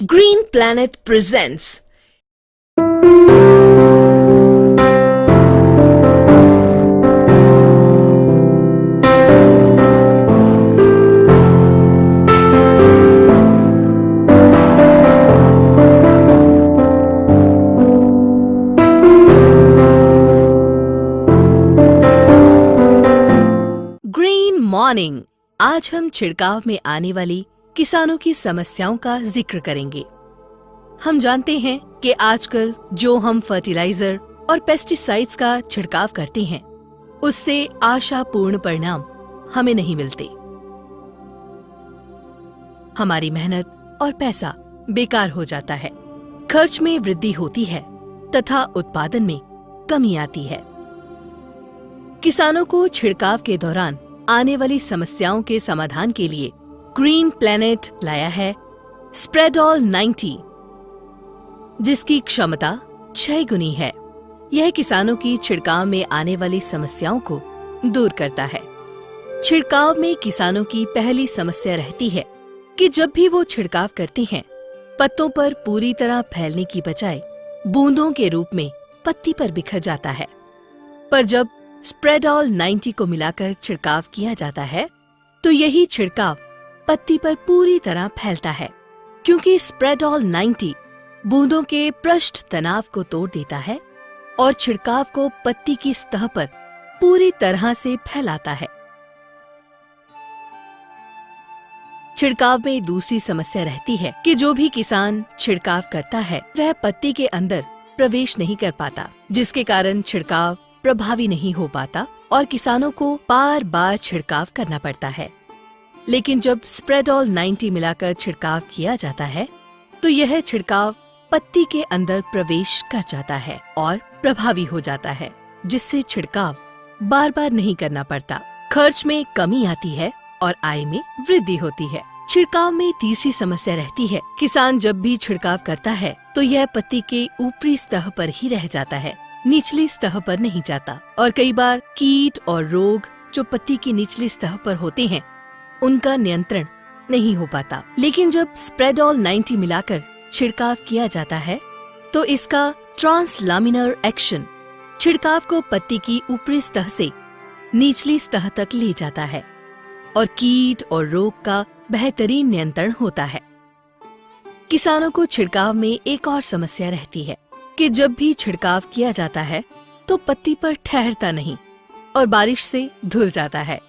Green Planet presents green morning. आज हम छिड़काव में आने वाली किसानों की समस्याओं का जिक्र करेंगे। हम जानते हैं कि आजकल जो हम फर्टिलाइजर और पेस्टिसाइड्स का छिड़काव करते हैं, उससे आशापूर्ण परिणाम हमें नहीं मिलते। हमारी मेहनत और पैसा बेकार हो जाता है, खर्च में वृद्धि होती है तथा उत्पादन में कमी आती है। किसानों को छिड़काव के दौरान आने वाली समस्याओं के समाधान के लिए ग्रीन प्लैनेट लाया है स्प्रेडॉल 90, जिसकी क्षमता 6 गुनी है। यह किसानों की छिड़काव में आने वाली समस्याओं को दूर करता है। छिड़काव में किसानों की पहली समस्या रहती है कि जब भी वो छिड़काव करते हैं, पत्तों पर पूरी तरह फैलने की बजाय बूंदों के रूप में पत्ती पर बिखर जाता है। पर जब स्प्रेडॉल 90 को मिलाकर छिड़काव किया जाता है, तो यही छिड़काव पत्ती पर पूरी तरह फैलता है, क्योंकि स्प्रेडॉल 90 बूंदों के पृष्ठ तनाव को तोड़ देता है और छिड़काव को पत्ती की सतह पर पूरी तरह से फैलाता है। छिड़काव में दूसरी समस्या रहती है कि जो भी किसान छिड़काव करता है, वह पत्ती के अंदर प्रवेश नहीं कर पाता, जिसके कारण छिड़काव प्रभावी नहीं हो पाता और किसानों को बार बार छिड़काव करना पड़ता है। लेकिन जब स्प्रेडॉल 90 मिलाकर छिड़काव किया जाता है, तो यह छिड़काव पत्ती के अंदर प्रवेश कर जाता है और प्रभावी हो जाता है, जिससे छिड़काव बार बार नहीं करना पड़ता, खर्च में कमी आती है और आय में वृद्धि होती है। छिड़काव में तीसरी समस्या रहती है। किसान जब भी छिड़काव करता है, तो यह पत्ती के ऊपरी सतह पर ही रह जाता है, निचली सतह पर नहीं जाता, और कई बार कीट और रोग जो पत्ती की निचली सतह पर होते हैं, उनका नियंत्रण नहीं हो पाता। लेकिन जब स्प्रेडॉल 90 मिलाकर छिड़काव किया जाता है, तो इसका ट्रांसलामिनर एक्शन छिड़काव को पत्ती की ऊपरी सतह से निचली सतह तक ले जाता है और कीट और रोग का बेहतरीन नियंत्रण होता है। किसानों को छिड़काव में एक और समस्या रहती है कि जब भी छिड़काव किया जाता है, तो पत्ती पर ठहरता नहीं और बारिश से धुल जाता है।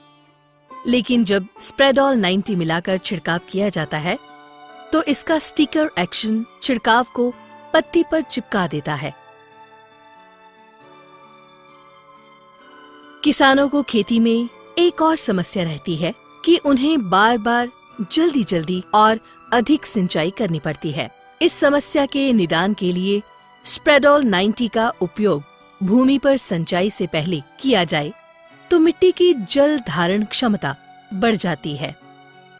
लेकिन जब स्प्रेडॉल 90 मिलाकर छिड़काव किया जाता है, तो इसका स्टिकर एक्शन छिड़काव को पत्ती पर चिपका देता है। किसानों को खेती में एक और समस्या रहती है कि उन्हें बार बार जल्दी जल्दी और अधिक सिंचाई करनी पड़ती है। इस समस्या के निदान के लिए स्प्रेडॉल 90 का उपयोग भूमि पर सिंचाई से पहले किया जाए, तो मिट्टी की जल धारण क्षमता बढ़ जाती है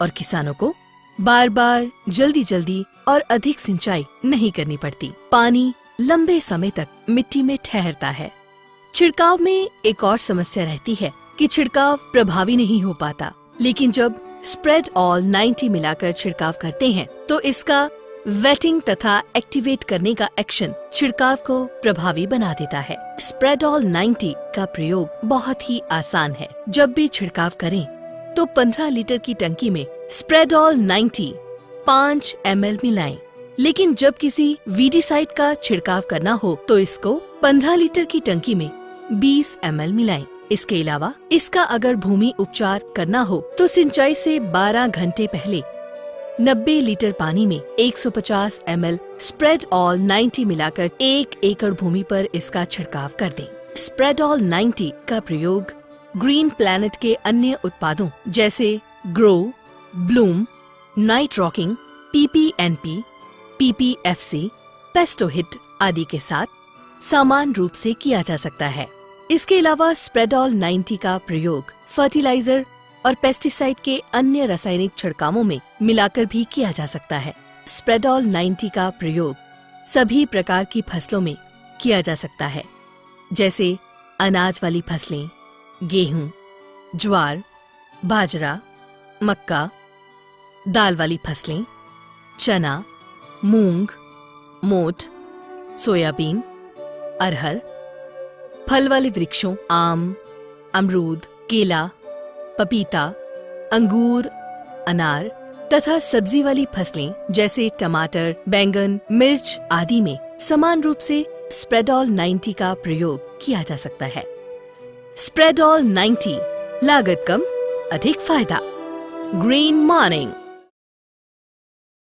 और किसानों को बार बार जल्दी जल्दी और अधिक सिंचाई नहीं करनी पड़ती। पानी लंबे समय तक मिट्टी में ठहरता है। छिड़काव में एक और समस्या रहती है कि छिड़काव प्रभावी नहीं हो पाता। लेकिन जब स्प्रेडॉल 90 मिलाकर छिड़काव करते हैं, तो इसका वेटिंग तथा एक्टिवेट करने का एक्शन छिड़काव को प्रभावी बना देता है। स्प्रेडॉल 90 का प्रयोग बहुत ही आसान है। जब भी छिड़काव करें, तो 15 लीटर की टंकी में स्प्रेडॉल 90 5 ml मिलाएं। लेकिन जब किसी वीडीसाइड का छिड़काव करना हो, तो इसको 15 लीटर की टंकी में 20 ml मिलाएं। इसके अलावा इसका अगर भूमि उपचार करना हो, तो सिंचाई से 12 घंटे पहले 90 लीटर पानी में 150 ml स्प्रेडॉल 90 मिलाकर 1 एकड़ भूमि पर इसका छिड़काव कर दें। स्प्रेडॉल 90 का प्रयोग ग्रीन प्लैनेट के अन्य उत्पादों जैसे grow, Bloom, night rocking, PPNP, PPFC, पेस्टोहिट आदि के साथ समान रूप से किया जा सकता है। इसके अलावा स्प्रेडॉल 90 का प्रयोग फर्टिलाइजर और पेस्टिसाइड के अन्य रासायनिक छिड़कावों में मिलाकर भी किया जा सकता है। स्प्रेडॉल 90 का प्रयोग सभी प्रकार की फसलों में किया जा सकता है, जैसे अनाज वाली फसलें, गेहूं, ज्वार, बाजरा, मक्का, दाल वाली फसलें, चना, मूंग, मोठ, सोयाबीन, अरहर, फल वाले वृक्षों, आम, अमरूद, केला, पपीता, अंगूर, अनार तथा सब्जी वाली फसलें जैसे टमाटर, बैंगन, मिर्च आदि में समान रूप से स्प्रेडॉल 90 का प्रयोग किया जा सकता है। स्प्रेडॉल 90, लागत कम, अधिक फायदा। Green morning.